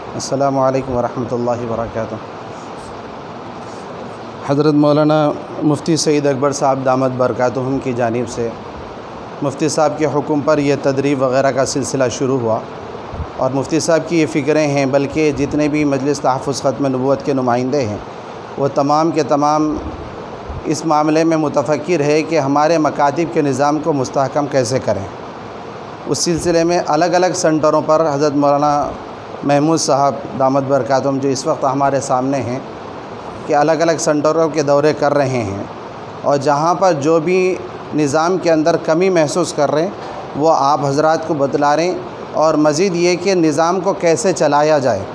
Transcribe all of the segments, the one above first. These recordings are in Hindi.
अस्सलामु अलैकुम वरहमतुल्लाहि वबरकातुहू। हज़रत मौलाना मुफ्ती सईद अकबर साहब दामद बरकातुहुम की जानिब से मुफ्ती साहब के हुक्म पर यह तदरीब वग़ैरह का सिलसिला शुरू हुआ और मुफ्ती साहब की ये फ़िक्रें हैं, बल्कि जितने भी मजलिस तहफ़्फ़ुज़ ख़त्म नबूवत के नुमाइंदे हैं वो तमाम के तमाम इस मामले में मुतफ़क्किर है कि हमारे मकातिब के निज़ाम को मुस्तहकम कैसे करें। उस सिलसिले में अलग अलग सेंटरों पर हज़रत मौलाना महमूद साहब दामद बरकातुहुम जो इस वक्त हमारे सामने हैं कि अलग अलग सेंटरों के दौरे कर रहे हैं और जहाँ पर जो भी निज़ाम के अंदर कमी महसूस कर रहे हैं वो आप हज़रात को बतला रहे हैं और मज़ीद ये कि निज़ाम को कैसे चलाया जाए,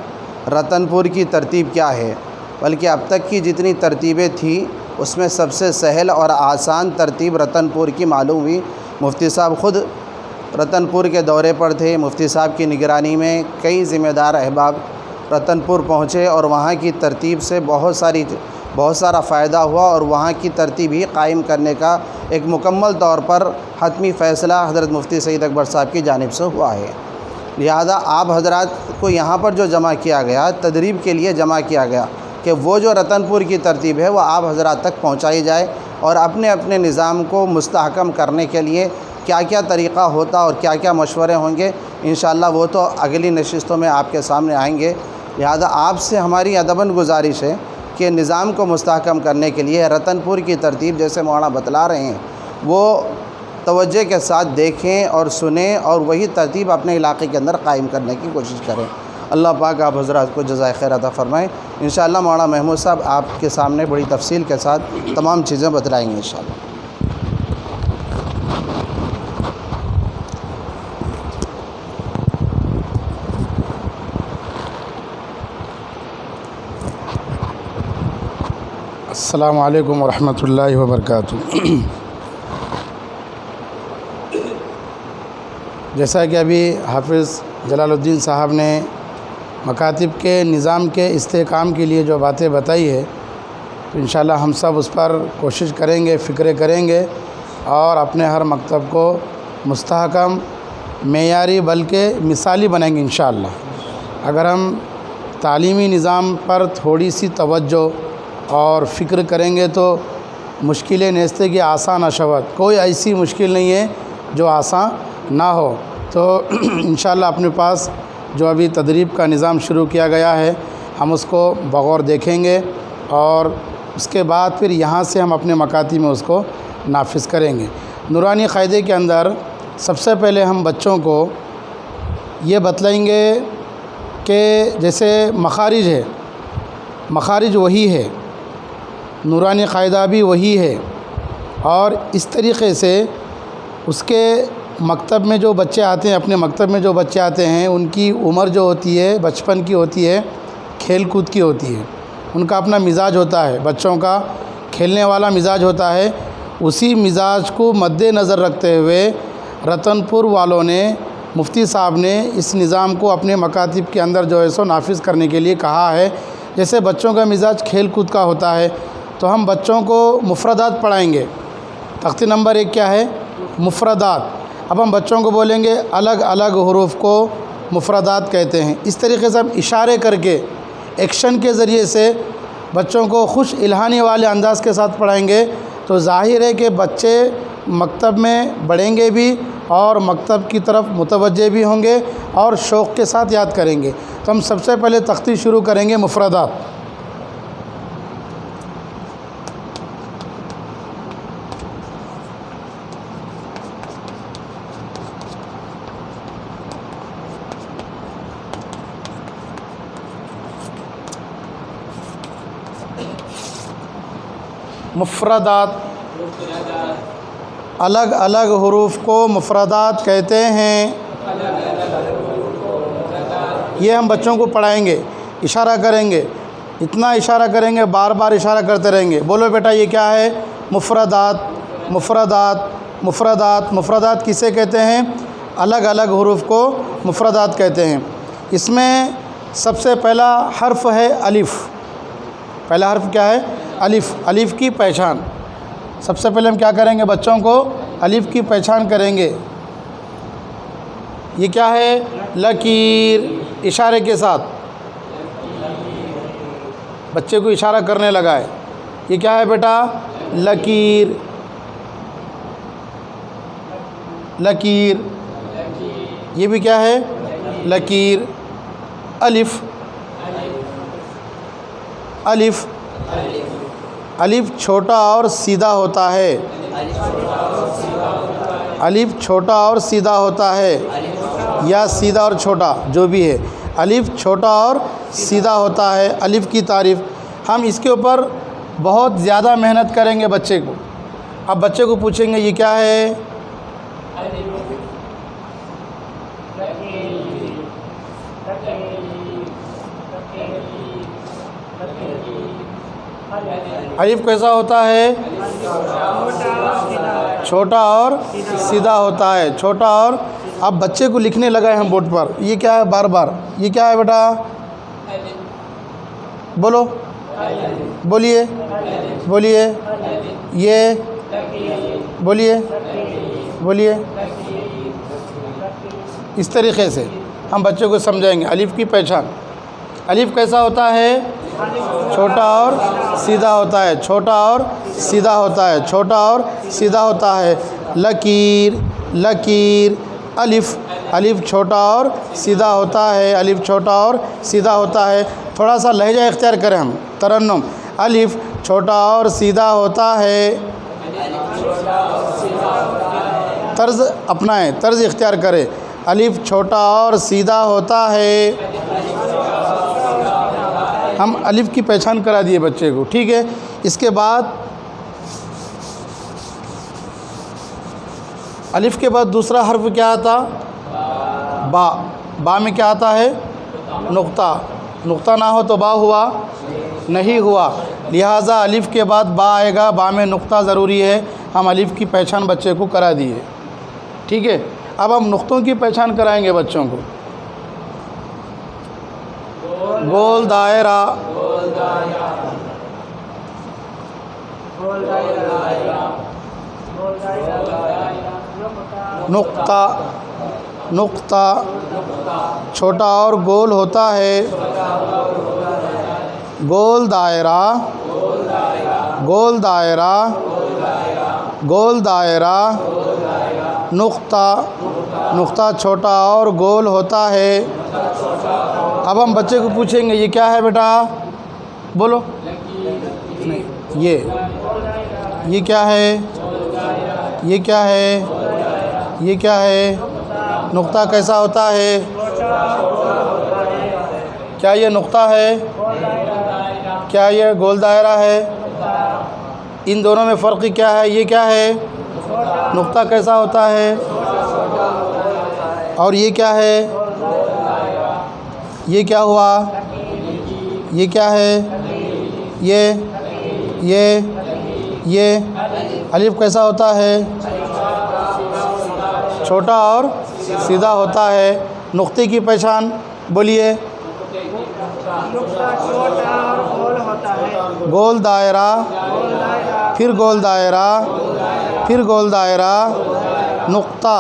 रतनपुर की तरतीब क्या है, बल्कि अब तक की जितनी तरतीबें थी उसमें सबसे सहल और आसान तरतीब रतनपुर की मालूम हुई। मुफ्ती साहब ख़ुद रतनपुर के दौरे पर थे, मुफ्ती साहब की निगरानी में कई ज़िम्मेदार अहबाब रतनपुर पहुँचे और वहाँ की तरतीब से बहुत सारा फ़ायदा हुआ और वहाँ की तरतीब ही कायम करने का एक मुकम्मल तौर पर हतमी फ़ैसला हज़रत मुफ्ती सईद अकबर साहब की जानिब से हुआ है। लिहाजा आप हज़रात को यहाँ पर जो जमा किया गया, तदरीब के लिए जमा किया गया कि वो जो रतनपुर की तरतीब है वो आप हज़रात तक पहुँचाई जाए और अपने अपने निज़ाम को मुस्तहकम करने के लिए क्या क्या तरीक़ा होता और क्या क्या मशवरे होंगे, इंशाअल्लाह वो तो अगली नशिस्तों में आपके सामने आएंगे। लिहाजा आपसे हमारी अदबन गुजारिश है कि निज़ाम को मुस्तहकम करने के लिए रतनपुर की तरतीब जैसे मौलाना बतला रहे हैं वो तवज्जो के साथ देखें और सुनें और वही तरतीब अपने इलाक़े के अंदर कायम करने की कोशिश करें। अल्लाह पाक आप हज़रात को जज़ाए खैर अता फ़रमाएँ। इंशाअल्लाह मौलाना महमूद साहब आपके सामने बड़ी तफसील के साथ तमाम चीज़ें बतलाएँगे इंशाअल्लाह। अस्सलामु अलैकुम वरहमतुल्लाहि वबरकातुहू। जैसा कि अभी हाफ़िज़ जलालुद्दीन साहब ने मकातिब के निज़ाम के इस्तेहकाम के लिए जो बातें बताई है, तो इंशाअल्लाह हम सब उस पर कोशिश करेंगे, फ़िक्र करेंगे और अपने हर मकतब को मुस्तहकम, मेयारी बल्कि मिसाली बनाएंगे इंशाअल्लाह। अगर हम तालीमी निज़ाम पर थोड़ी सी तवज्जो और फ़िक्र करेंगे तो मुश्किलें नेस्ते की आसान अशवत, कोई ऐसी मुश्किल नहीं है जो आसान ना हो। तो इंशाअल्लाह अपने पास जो अभी तदरीब का निज़ाम शुरू किया गया है हम उसको बगौर देखेंगे और उसके बाद फिर यहाँ से हम अपने मकाती में उसको नाफिज़ करेंगे। नूरानी क़ायदे के अंदर सबसे पहले हम बच्चों को ये बतलाएंगे कि जैसे मखारिज है, मखारिज वही है, नूरानी क़ायदा भी वही है और इस तरीक़े से उसके मकतब में जो बच्चे आते हैं, अपने मकतब में जो बच्चे आते हैं उनकी उम्र जो होती है बचपन की होती है, खेल कूद की होती है, उनका अपना मिजाज होता है, बच्चों का खेलने वाला मिजाज होता है। उसी मिजाज को मद्देनज़र रखते हुए रतनपुर वालों ने, मुफ्ती साहब ने इस निज़ाम को अपने मकातिब के अंदर जो है सो नाफिज़ करने के लिए कहा है। जैसे बच्चों का मिजाज खेल कूद का होता है तो हम बच्चों को मुफ़रदात पढ़ाएंगे। तख्ती नंबर 1 क्या है? मुफ़रदात। अब हम बच्चों को बोलेंगे अलग अलग हुरूफ़ को मुफ़रदात कहते हैं। इस तरीके से हम इशारे करके, एक्शन के ज़रिए से बच्चों को खुश इल्हानी वाले अंदाज़ के साथ पढ़ाएंगे तो ज़ाहिर है कि बच्चे मकतब में बढ़ेंगे भी और मकतब की तरफ मुतवज्जे भी होंगे और शौक़ के साथ याद करेंगे। तो हम सबसे पहले तख्ती शुरू करेंगे मुफ़रदात। मुफ़रदात, अलग अलग हुरूफ़ को मुफ़रदात कहते हैं। ये हम बच्चों को पढ़ाएंगे, इशारा करेंगे, इतना इशारा करेंगे, बार बार इशारा करते रहेंगे। बोलो बेटा ये क्या है? मुफ़रदात, मुफ़रदात, मुफ़रदात। मुफ़रदात किसे कहते हैं? अलग अलग हुरूफ़ को मुफ़रदात कहते हैं। इसमें सबसे पहला हर्फ है अलिफ़। पहला हर्फ क्या है? अलिफ़। अलिफ़ की पहचान सबसे पहले हम क्या करेंगे? बच्चों को अलिफ़ की पहचान करेंगे। ये क्या है? लकीर, इशारे के साथ बच्चे को इशारा करने लगा है। ये क्या है बेटा? लकीर। लकीर, ये भी क्या है? लकीर। अलिफ। अलिफ, अलिफ छोटा और सीधा होता है। अलिफ छोटा और सीधा होता है, या सीधा और छोटा, जो भी है। अलिफ छोटा और सीधा होता है। अलिफ की तारीफ़ हम इसके ऊपर बहुत ज़्यादा मेहनत करेंगे बच्चे को। अब बच्चे को पूछेंगे ये क्या है? अलिफ कैसा होता है? छोटा और सीधा होता है। छोटा और, अब बच्चे को लिखने लगा है हम बोर्ड पर। ये क्या है? बार बार ये क्या है बेटा? बोलो, बोलिए, बोलिए, ये बोलिए, बोलिए। इस तरीक़े से हम बच्चों को समझाएंगे अलिफ की पहचान। अलिफ कैसा होता है? छोटा और सीधा होता है। छोटा और सीधा होता है। छोटा और सीधा होता है। लकीर, लकीर। अलिफ, अलिफ छोटा और सीधा होता है। अलिफ छोटा और सीधा होता है। थोड़ा सा लहजा इख्तियार करें हम, तरन्नुम। अलिफ छोटा और सीधा होता है। तर्ज अपनाएं, तर्ज इख्तियार करें। अलिफ छोटा और सीधा होता है। हम अलिफ की पहचान करा दिए बच्चे को, ठीक है। इसके बाद अलिफ के बाद दूसरा हर्फ क्या आता? बा। बा में क्या आता है? नुक्ता। नुक्ता ना हो तो बा हुआ नहीं हुआ, लिहाजा अलिफ के बाद बा आएगा। बा में नुक्ता ज़रूरी है। हम अलिफ की पहचान बच्चे को करा दिए, ठीक है। अब हम नुक्तों की पहचान कराएंगे बच्चों को। गोल दायरा, नुक्ता, नुक्ता छोटा और गोल होता है। गोल दायरा, गोल दायरा, गोल दायरा। नुक्ता, नुक्ता छोटा और गोल होता है। अब हम बच्चे को पूछेंगे ये क्या है बेटा? बोलो। नहीं, ये क्या है? ये क्या है? ये क्या है? नुक्ता कैसा होता है? क्या ये नुक्ता है? क्या ये गोल दायरा है? इन दोनों में फ़र्क क्या है? ये क्या है? नुक्ता कैसा होता है? और ये क्या है? ये क्या हुआ? ये क्या है? ये अलिफ कैसा होता है? छोटा और सीधा होता है। नुक्ते की पहचान बोलिए। गोल दायरा, फिर गोल दायरा, फिर गोल दायरा। नुक्ता,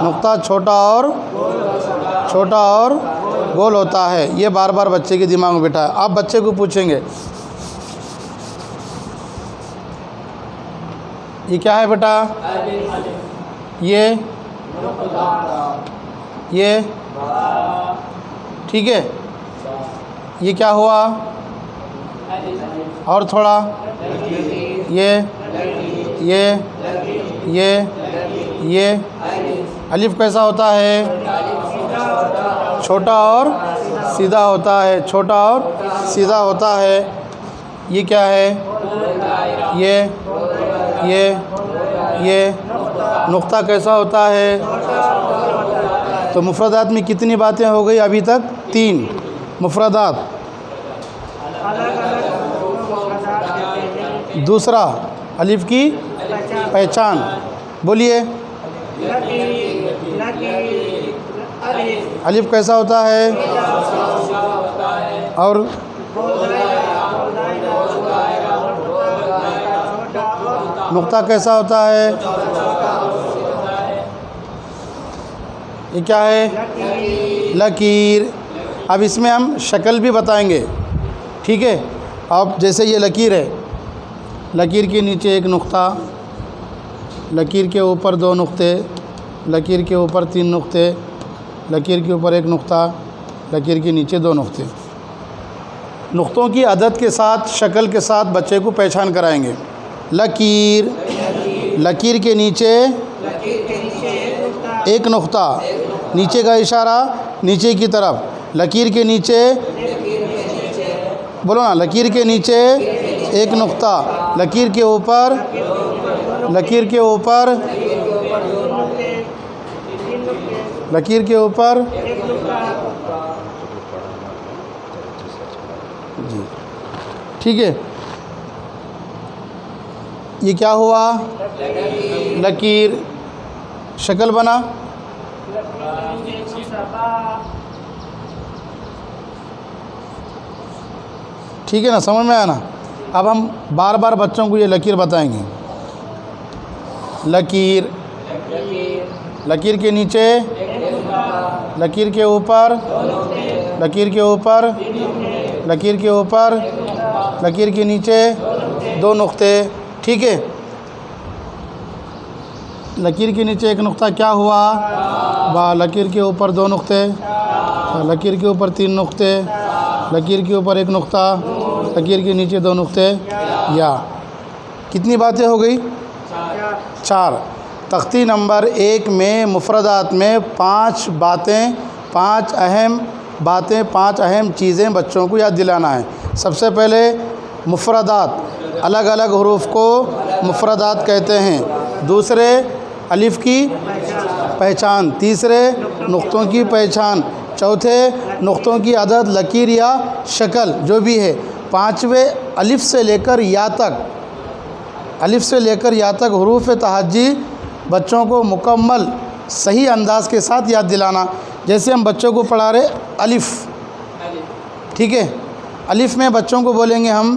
नुक्ता छोटा और गोल होता है। ये बार बार बच्चे के दिमाग में बैठा है। आप बच्चे को पूछेंगे ये क्या है बेटा? ये ठीक है। ये क्या हुआ? और थोड़ा ये अलिफ कैसा होता है? छोटा और सीधा होता है। छोटा और सीधा होता है। ये क्या है? ये नुक्ता कैसा होता है? तो मुफ़रदात में कितनी बातें हो गई अभी तक? 3 मुफ़रदात। दूसरा अलिफ की पहचान बोलिए। अलिफ कैसा होता है? और नुक्ता कैसा होता है? ये क्या है? लकीर। अब इसमें हम शक्ल भी बताएंगे, ठीक है। अब जैसे ये लकीर है, लकीर के नीचे एक नुक्ता, लकीर के ऊपर 2 नुक्ते, लकीर के ऊपर 3 नुक्ते, लकीर के ऊपर 1 नुक्ता, लकीर के नीचे 2 नुक्ते। नुक्तों की अदद के साथ, शक्ल के साथ बच्चे को पहचान कराएंगे। लकीर, लकीर के नीचे 1 नुक्ता, नीचे का इशारा नीचे की तरफ। लकीर के नीचे, बोलो ना, लकीर के नीचे 1 नुक्ता, लकीर के ऊपर, लकीर के ऊपर, लकीर के ऊपर जी, ठीक है। ये क्या हुआ? लकीर। शक्ल बना, ठीक है ना, समझ में आया ना। अब हम बार बार बच्चों को ये लकीर बताएंगे। लकीर, लकीर के नीचे, लकीर के ऊपर, लकीर के ऊपर, लकीर के ऊपर, लकीर के नीचे 2 नुक्ते, ठीक है। लकीर के नीचे 1 नुक्ता, क्या हुआ? बा। लकीर के ऊपर 2 नुक्ते, लकीर के ऊपर 3 नुक्ते, लकीर के ऊपर 1 नुक्ता, लकीर के नीचे 2 नुक्ते, या। कितनी बातें हो गई? 4। तख्ती नंबर 1 में मुफरदात में 5 बातें, 5 अहम बातें, 5 अहम चीज़ें बच्चों को याद दिलाना है। सबसे पहले मुफरदात, अलग अलग हरूफ को मुफरदात कहते हैं। दूसरे, अलिफ़ की पहचान। तीसरे, नुक्तों की पहचान। चौथे, नुक्तों की अदद, लकीर या शक्ल जो भी है। 5वें, अलिफ़ से लेकर या तक, अलिफ़ से लेकर या तक हरूफ तहज्जी बच्चों को मुकम्मल सही अंदाज़ के साथ याद दिलाना। जैसे हम बच्चों को पढ़ा रहे अलिफ़, ठीक है। अलिफ़ में बच्चों को बोलेंगे हम,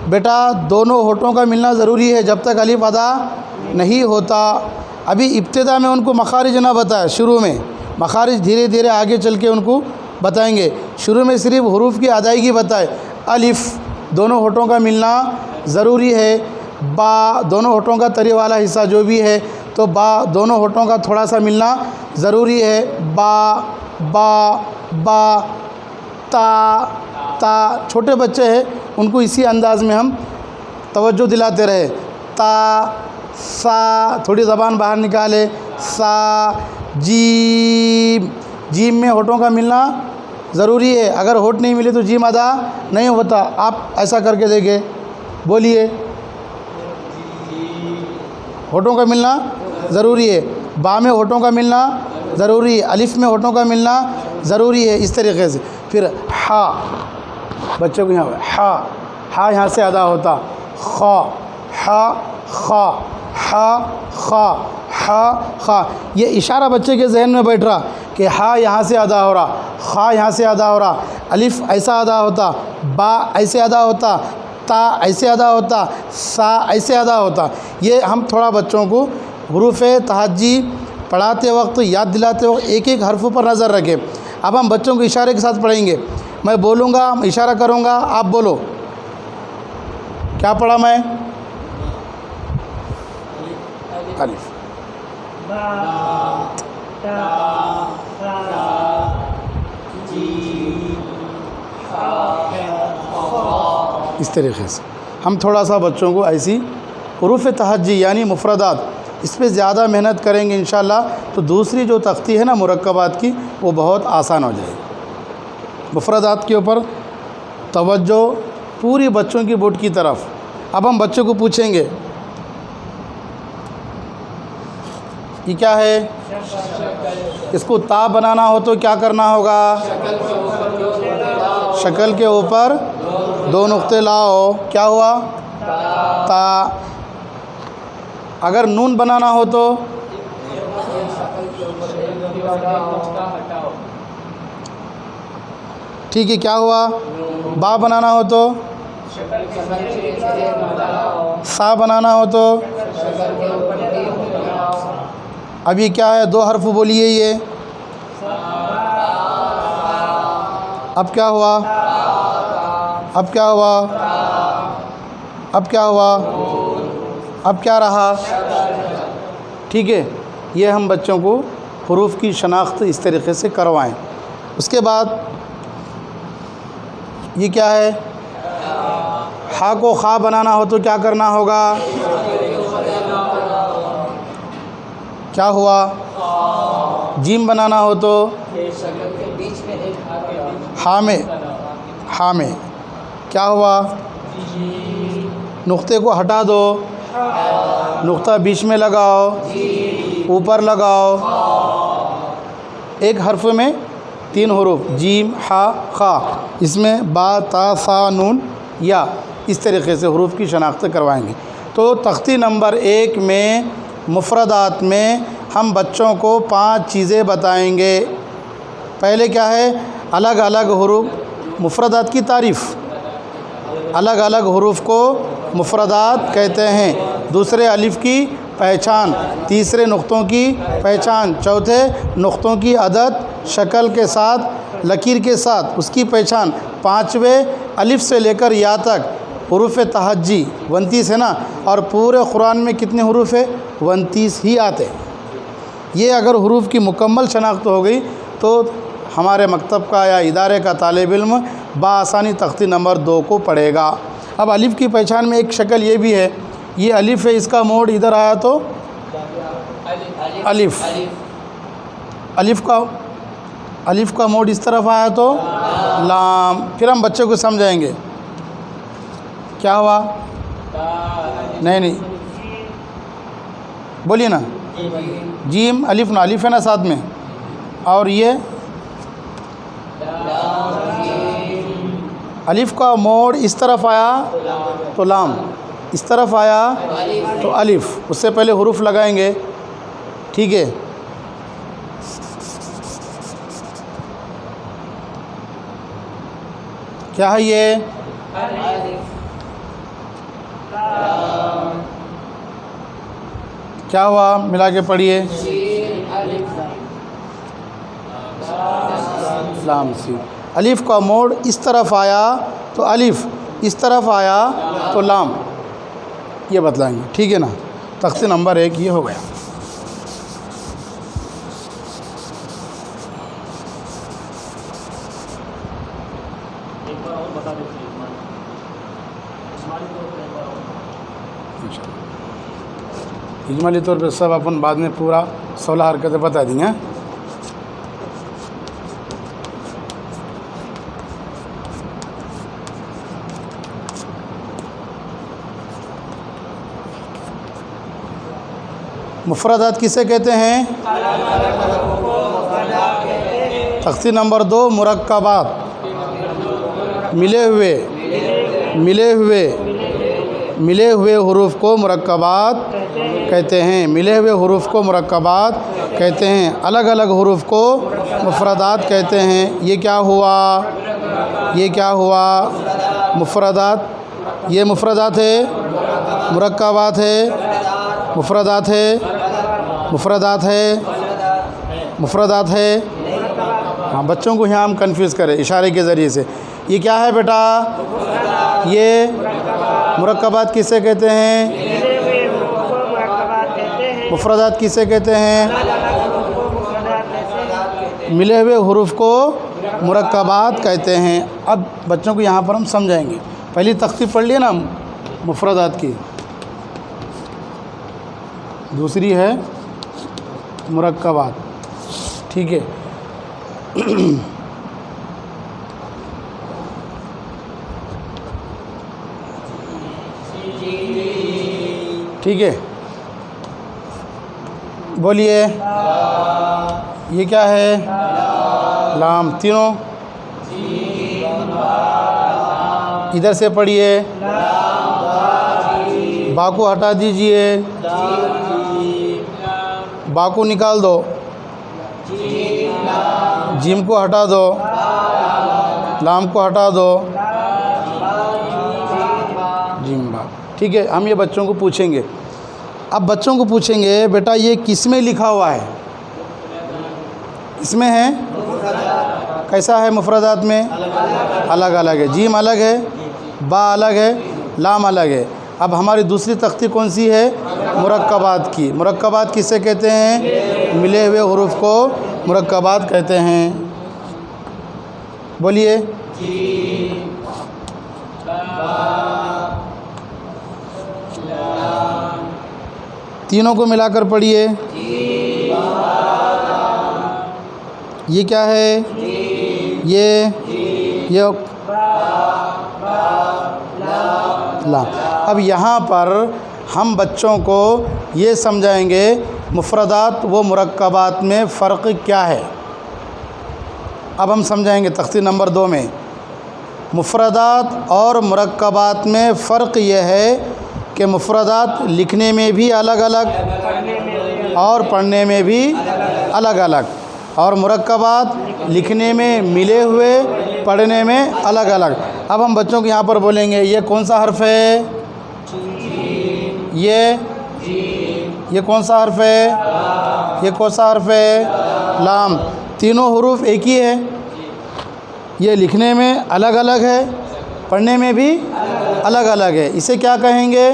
बेटा दोनों होठों का मिलना ज़रूरी है जब तक अलिफ़ अदा नहीं होता। अभी इब्तिदा में उनको मखारिज ना बताए, शुरू में मखारिज धीरे धीरे आगे चल के उनको बताएंगे। शुरू में सिर्फ हरूफ की अदायगी बताए। अलिफ़ दोनों होठों का मिलना ज़रूरी है। बा दोनों होठों का तरी वाला हिस्सा जो भी है, तो बा दोनों होठों का थोड़ा सा मिलना ज़रूरी है। बा बा बा। ता ता, छोटे बच्चे हैं उनको इसी अंदाज़ में हम तवज्जो दिलाते रहे। ता सा, थोड़ी ज़बान बाहर निकाले। सा। जीम, जीम में होठों का मिलना ज़रूरी है। अगर होठ नहीं मिले तो जीम अदा नहीं होता। आप ऐसा करके देखें, बोलिए। होठों का मिलना ज़रूरी है। बा में होठों का मिलना ज़रूरी है। अलिफ़ में होठों का मिलना ज़रूरी है। इस तरीके से फिर हा, बच्चों को यहाँ हा, हा यहाँ से अदा होता। खा, हा खा, हा खा, हा खा। ये इशारा बच्चे के जहन में बैठ रहा कि हा यहाँ से अदा हो रहा, खा यहाँ से अदा हो रहा, अलिफ़ ऐसा अदा होता, बा ऐसे अदा होता, ता ऐसे अदा होता, सा ऐसे अदा होता। ये हम थोड़ा बच्चों को हरूफ तहज्जी पढ़ाते वक्त, याद दिलाते वक्त एक एक हर्फ़ों पर नज़र रखें। अब हम बच्चों को इशारे के साथ पढ़ेंगे। मैं बोलूँगा, इशारा करूँगा, आप बोलो। क्या पढ़ा मैं? अलिफ, इस तरीके से हम थोड़ा सा बच्चों को ऐसी हरूफ तहज्जी यानी मुफरदात, इस पर ज़्यादा मेहनत करेंगे इंशाल्लाह तो दूसरी जो तख्ती है ना मुरक्कबात की, वो बहुत आसान हो जाएगी। मुफरदात के ऊपर तवज्जो पूरी बच्चों की बोर्ड की तरफ। अब हम बच्चों को पूछेंगे ये क्या है? इसको ता बनाना हो तो क्या करना होगा? शक्ल के ऊपर 2 नुक्ते लाओ। क्या हुआ? ता। अगर नून बनाना हो तो ठीक है, क्या हुआ? बा बनाना हो तो, सा बनाना हो तो, अभी क्या है? 2 हर्फ बोलिए ये। अब क्या हुआ? अब क्या हुआ? अब क्या हुआ, अब क्या रहा, ठीक है। ये हम बच्चों को हुरूफ की शनाख्त इस तरीक़े से करवाएं। उसके बाद ये क्या है, हा को खा बनाना हो तो क्या करना होगा, क्या हुआ, जीम बनाना हो तो हा में क्या हुआ, नुक्ते को हटा दो, नुक्ता बीच में लगाओ, ऊपर लगाओ। एक हर्फ में 3 हुरूफ, जीम हा खा, इसमें बा ता सा नून या, इस तरीक़े से हुरूफ की शनाख्त करवाएंगे। तो तख्ती नंबर 1 में मुफ़रदात में हम बच्चों को 5 चीज़ें बताएंगे। पहले क्या है, अलग अलग हुरूफ, मुफ़रदात की तारीफ़, अलग अलग हुरूफ को मुफ़रदात कहते हैं। दूसरे अलिफ़ की पहचान, तीसरे नुक्तों की पहचान, चौथे नुक्तों की अदद, शक्ल के साथ, लकीर के साथ उसकी पहचान, पाँचवें अलिफ़ से लेकर या तक हुरूफ तहज्जी 29 है ना, और पूरे कुरान में कितने हुरूफ है, 29 ही आते। ये अगर हुरूफ की मुकम्मल शनाख्त हो गई तो हमारे मकतब का या इदारे का तालिब इल्म बाआसानी तख्ती नंबर 2 को पढ़ेगा। अब अलिफ़ की पहचान में एक शक्ल ये भी है, ये अलिफ़ है, इसका मोड़ इधर आया तो अलिफ़, अलिफ़ का मोड़ इस तरफ आया तो लाम। फिर हम बच्चे को समझाएंगे, क्या हुआ, नहीं बोलिए ना, जीम अलिफ़ ना, अलिफ़ है ना साथ में, और ये अलिफ़ का मोड़ इस तरफ आया तो लाम, इस तरफ आया तो अलिफ़। उससे पहले हुरूफ लगाएंगे, ठीक है। क्या है ये, क्या हुआ, मिला के पढ़िए, लाम सी। अलिफ़ का मोड़ इस तरफ आया तो अलिफ़, इस तरफ आया तो लाम, ये बतलाएंगे, ठीक है ना। तख्ती नंबर 1 ये हो गया। इजमाली तौर पे सब अपन बाद में पूरा 16 हरकतें बता देंगे। मुफ़रदात किसे कहते हैं, तख्ती नंबर 2 मुरक्कबात, मिले हुए हुरूफ को मुरक्कबात कहते हैं, मिले हुए हुरूफ को मुरक्कबात कहते हैं। अलग अलग हुरूफ को मुफ़रदात कहते हैं। ये क्या हुआ, ये क्या हुआ, मुफ़रदात, ये मुफ़रदात है, मुरक्कबात है, मुफ़रदात है, मुफ़रदात है, मुफ़रदात है। हाँ, बच्चों को यहाँ हम कंफ्यूज करें इशारे के ज़रिए से। ये क्या है बेटा, ये मुरक्कबात किसे कहते हैं, मुफ़रदात किसे कहते हैं, मिले हुए हुरूफ को मुरक्कबात कहते हैं। अब बच्चों को यहाँ पर हम समझाएंगे। पहली तख्ती पढ़ लिए ना मुफ़रदात की, दूसरी है मुरक्कबात, ठीक है। ठीक है, बोलिए, ये क्या है, लाम। तीनों इधर से पढ़िए, बा को हटा दीजिए, बा को निकाल दो, जीम को हटा दो, लाम को हटा दो, जीम बा। ठीक है, हम ये बच्चों को पूछेंगे। अब बच्चों को पूछेंगे, बेटा ये किस में लिखा हुआ है, इसमें है, कैसा है मुफ़रदात में, अलग अलग है। जीम अलग है, बा अलग है, लाम अलग है। अब हमारी दूसरी तख्ती कौन सी है? मुरक्कबात की। मुरक्कबात किसे कहते हैं? मिले हुए हुरूफ को मुरक्कबात कहते हैं। बोलिए। तीनों को मिलाकर पढ़िए। ये क्या है? ये ला। अब यहाँ पर हम बच्चों को ये समझाएंगे मुफ़रदात व मुरक्कबात में फ़र्क क्या है। अब हम समझाएंगे तख्ती नंबर 2 में मुफ़रदात और मुरक्कबात में फ़र्क यह है कि मुफ़रदात लिखने में भी अलग अलग और पढ़ने में भी अलग अलग, और मुरक्कबात लिखने में मिले हुए पढ़ने में अलग अलग। अब हम बच्चों को यहाँ पर बोलेंगे ये कौन सा हर्फ है? ये कौन सा हर्फ है? ये कौन सा हर्फ है? लाम। तीनों हुरूफ एक ही है। ये लिखने में अलग अलग है, पढ़ने में भी अलग अलग है। इसे क्या कहेंगे?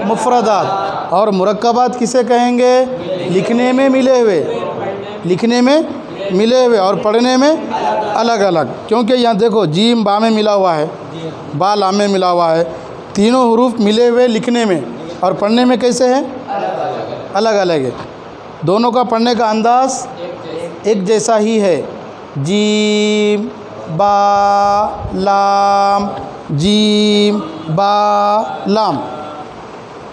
मुफ़रदात। और मुरक्कबात किसे कहेंगे? लिखने में मिले हुए, लिखने में मिले हुए और पढ़ने में अलग अलग। क्योंकि यहाँ देखो जीम बा में मिला हुआ है, बा लाम में मिला हुआ है। तीनों हुरूफ मिले हुए लिखने में और पढ़ने में कैसे है? अलग अलग है। दोनों का पढ़ने का अंदाज़ एक जैसा ही है। जीम बा लाम, जीम बा लाम।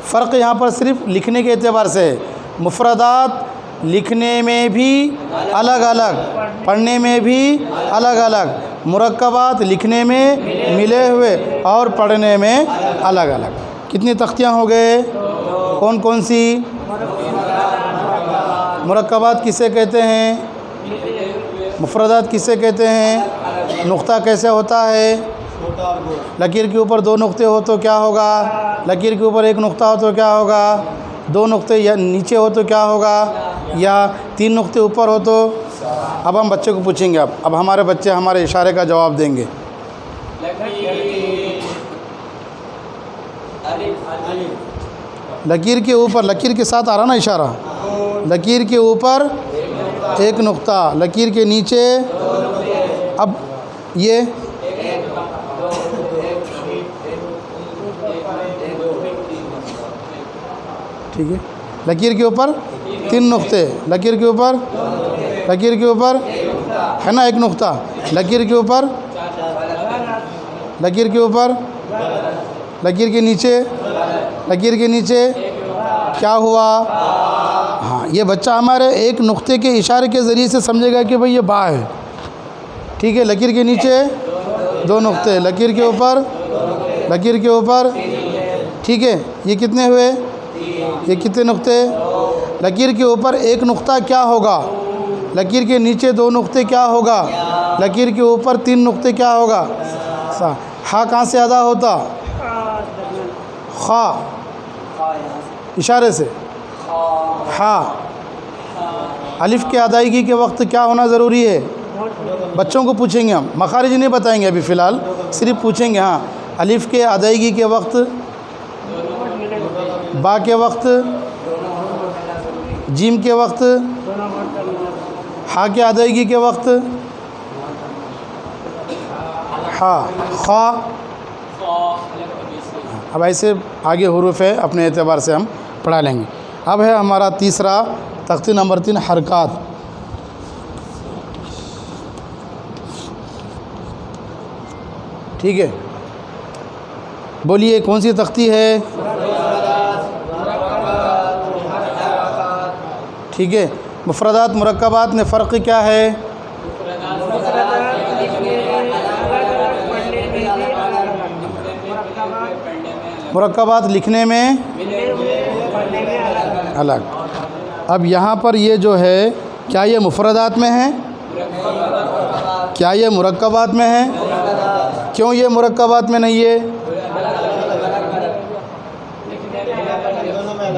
फ़र्क यहाँ पर सिर्फ लिखने के एतबार से है। मुफ़रदात लिखने में भी अलग अलग, पढ़ने में भी अलग अलग। मुरक्कबात लिखने में मिले हुए और पढ़ने में अलग अलग। कितनी तख्तियाँ हो गए? कौन कौन सी? मुरक्कबात किसे कहते हैं? मुफ़रदात किसे कहते हैं? नुक्ता कैसे होता है? लकीर के ऊपर 2 नुक्ते हो तो क्या होगा? लकीर के ऊपर 1 नुक्ता हो तो क्या होगा? 2 नुक्ते या नीचे हो तो क्या होगा? या 3 नुक्ते ऊपर हो तो? अब हम बच्चे को पूछेंगे। अब हमारे बच्चे हमारे इशारे का जवाब देंगे। लकीर के ऊपर, लकीर के साथ आ रहा ना इशारा, लकीर के ऊपर 1 नुक्ता, लकीर के नीचे, अब ये ठीक है। लकीर के ऊपर 3 नुक्ते, लकीर के ऊपर, लकीर के ऊपर है ना 1 नुक्ता, लकीर के ऊपर, लकीर के ऊपर, लकीर के नीचे, लकीर के नीचे क्या हुआ? हाँ, ये बच्चा हमारे 1 नुक्ते के इशारे के ज़रिए से समझेगा कि भाई ये बा है। ठीक है। लकीर के नीचे 2 नुक्ते, लकीर के ऊपर, लकीर के ऊपर, ठीक है। ये कितने हुए? ये कितने नुक्ते? लकीर के ऊपर 1 नुक्ता क्या होगा? लकीर के नीचे 2 नुक्ते क्या होगा? लकीर के ऊपर 3 नुक्ते क्या होगा? हा कहाँ से अदा होता? खा, इशारे से हा। अलिफ के अदायगी के वक्त क्या होना ज़रूरी है? बच्चों को पूछेंगे हम, मखारिज नहीं बताएंगे अभी फ़िलहाल, सिर्फ पूछेंगे। हाँ, अलिफ के अदायगी के वक्त, बा के वक्त, जीम के वक्त, हा के अदायगी के वक्त, हा, खा। अब ऐसे आगे हुरूफ है, अपने एतबार से हम पढ़ा लेंगे। अब है हमारा तीसरा तख्ती नंबर 3 हरकात। ठीक है। बोलिए कौन सी तख्ती है? ठीक है। मुफ़रदात मुरक्कबात में फ़र्क क्या है? मुरक्कबात लिखने में अलग। अब यहाँ पर ये जो है, क्या ये मुफ़रदात में है? क्या ये मुरक्कबात में है? क्यों ये मुरक्कबात में नहीं है?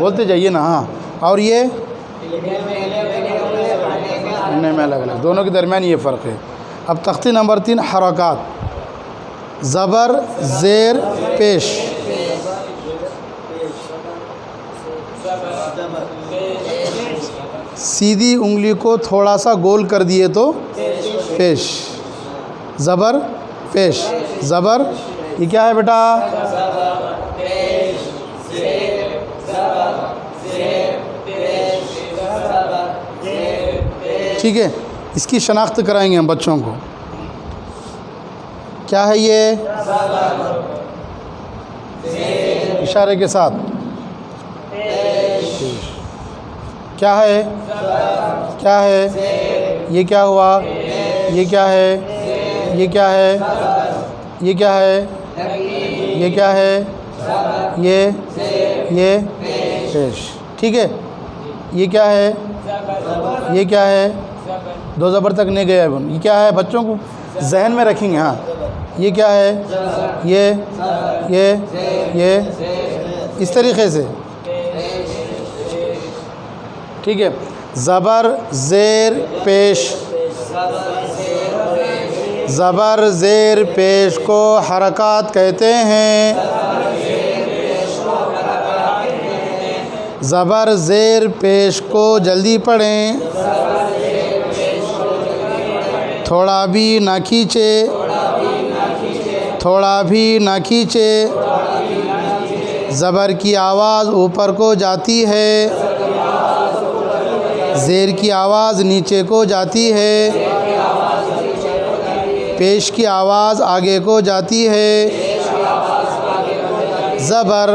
बोलते जाइए ना। हाँ, और ये पढ़ने में अलग अलग, दोनों के दरमियान ये फ़र्क है। अब तख्ती नंबर 3 हरकात। ज़बर ज़ेर पेश। सीधी उंगली को थोड़ा सा गोल कर दिए तो पेश। ज़बर पेश, ज़बर ये क्या है बेटा? ठीक है, इसकी शनाख्त कराएंगे हम बच्चों को। क्या है ये? इशारे के साथ क्या है? क्या है? ये क्या हुआ? ये क्या है? ये क्या है? ये क्या है? ये क्या है? ये पेश। ठीक है, ये क्या है? ये क्या है? दो ज़बर तक नहीं गया है। ये क्या है? बच्चों को जहन में रखेंगे। हाँ, ये क्या है? ये इस तरीक़े से। ठीक है, ज़बर ज़ेर पेश, ज़बर ज़ेर पेश को हरकत कहते हैं। ज़बर ज़ेर पेश को जल्दी पढ़ें, थोड़ा भी ना खींचे, थोड़ा भी ना खींचे। ज़बर की आवाज़ ऊपर को जाती है, ज़ेर की आवाज़ नीचे को जाती है, पेश की आवाज़ आगे को जाती है। ज़बर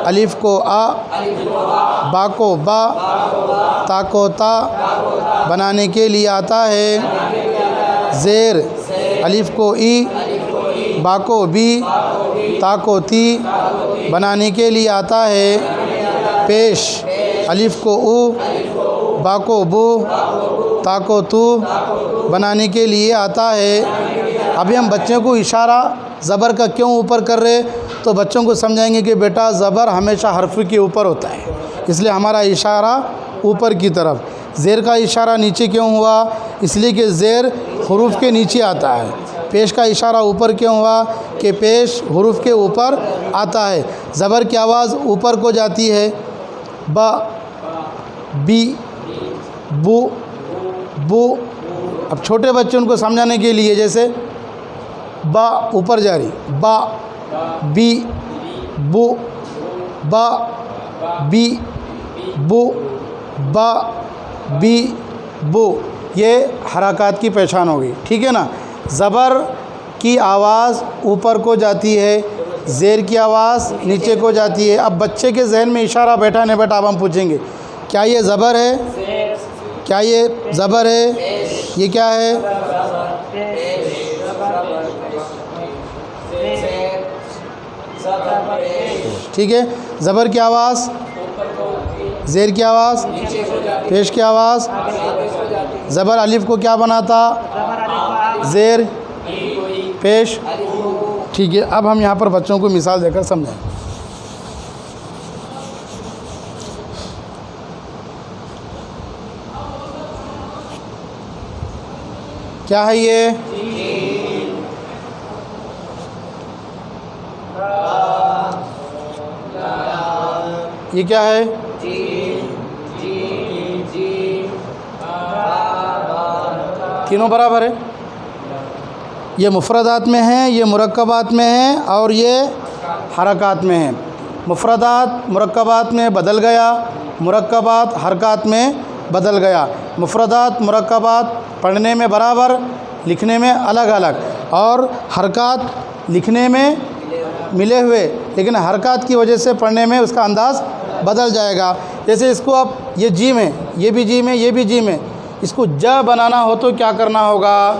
अलिफ़ को आ, बा को बा, ता को ता बनाने के लिए आता है। ज़ेर अलिफ़ को ई, बा को बी, ता को ती बनाने के लिए आता है। पेश अलिफ़ को ऊ, बा को बू, ता को तू बनाने के लिए आता है। अभी हम बच्चों को इशारा ज़बर का क्यों ऊपर कर रहे, तो बच्चों को समझाएंगे कि बेटा ज़बर हमेशा हर्फ के ऊपर होता है, इसलिए हमारा इशारा ऊपर की तरफ। ज़ेर का इशारा नीचे क्यों हुआ? इसलिए कि ज़ेर हुरूफ के नीचे आता है। पेश का इशारा ऊपर क्यों हुआ? कि पेश हुरूफ के ऊपर आता है। ज़बर की आवाज़ ऊपर को जाती है। बा, बी, बू, बू। अब छोटे बच्चे उनको समझाने के लिए, जैसे बा ऊपर जा रही, बा, बी, बू, बा, बी, बू, बा, बी, बू, ये हरकत की पहचान होगी। ठीक है ना? ज़बर की आवाज़ ऊपर को जाती है, ज़ेर की आवाज़ नीचे को जाती है। अब बच्चे के जहन में इशारा बैठा नहीं बैठा, अब हम पूछेंगे क्या ये ज़बर है? क्या ये ज़बर है? ये क्या है? ठीक है, ज़बर की आवाज़, ज़ेर की आवाज़, पेश की आवाज़। ज़बर अलिफ़ को क्या बनाता? ज़ेर, पेश। ठीक है, अब हम यहाँ पर बच्चों को मिसाल देकर समझाएं। क्या है ये? ये क्या है? तीनों बराबर है। ये मुफ़रदात में है, ये मुरक्कबात में है और ये हरकात में है। मुफ़रदात मुरक्कबात में बदल गया, मुरक्कबात हरकात में बदल गया। मुफ़रदात मुरक्कबात पढ़ने में बराबर, लिखने में अलग अलग, और हरकात लिखने में मिले हुए, लेकिन हरकात की वजह से पढ़ने में उसका अंदाज़ बदल जाएगा। जैसे इसको अब ये जीम है, ये भी जीम है, ये भी जीम है, इसको ज बनाना हो तो क्या करना होगा?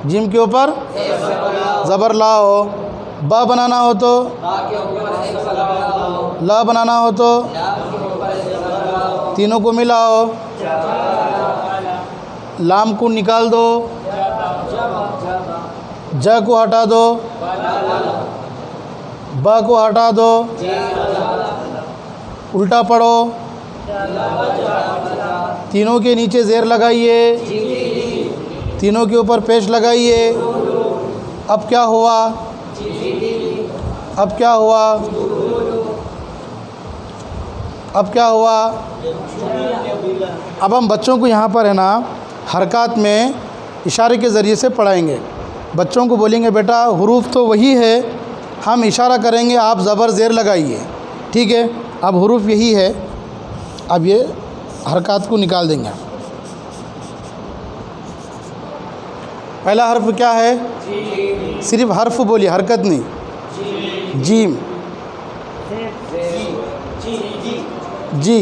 जीम के ऊपर ज़बर लाओ। ब बनाना हो तो, ल बनाना हो तो तीनों को मिलाओ, लाम को निकाल दो, ज को हटा दो, ब को हटा दो, उल्टा पढ़ो, तीनों के नीचे ज़ेर लगाइए, तीनों के ऊपर पेश लगाइए। अब क्या हुआ? अब क्या हुआ? अब क्या हुआ, अब हम बच्चों को यहाँ पर है ना हरकत में इशारे के ज़रिए से पढ़ाएंगे। बच्चों को बोलेंगे बेटा हुरूफ तो वही है, हम इशारा करेंगे, आप ज़बर ज़ेर लगाइए, ठीक है। अब हुरूफ यही है, अब ये हरकत को निकाल देंगे। पहला हर्फ क्या है, सिर्फ हर्फ बोलिए, हरकत नहीं। जीम, जी।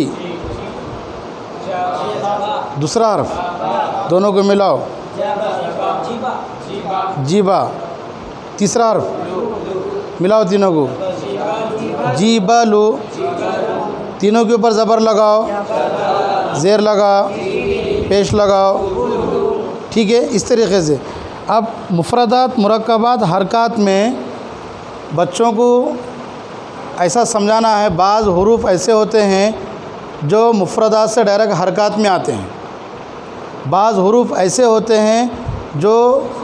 दूसरा हर्फ, दोनों को मिलाओ, जीबा। तीसरा हर्फ, मिलाओ तीनों को, जीबा लो। तीनों के ऊपर ज़बर लगाओ, ज़ेर लगाओ, पेश लगाओ, ठीक है। इस तरीके से अब मुफ़रदात मुरक्कबात हरकत में बच्चों को ऐसा समझाना है। बाज़ हुरूफ ऐसे होते हैं जो मुफ़रदात से डायरेक्ट हरकत में आते हैं, बाज़ हुरूफ ऐसे होते हैं जो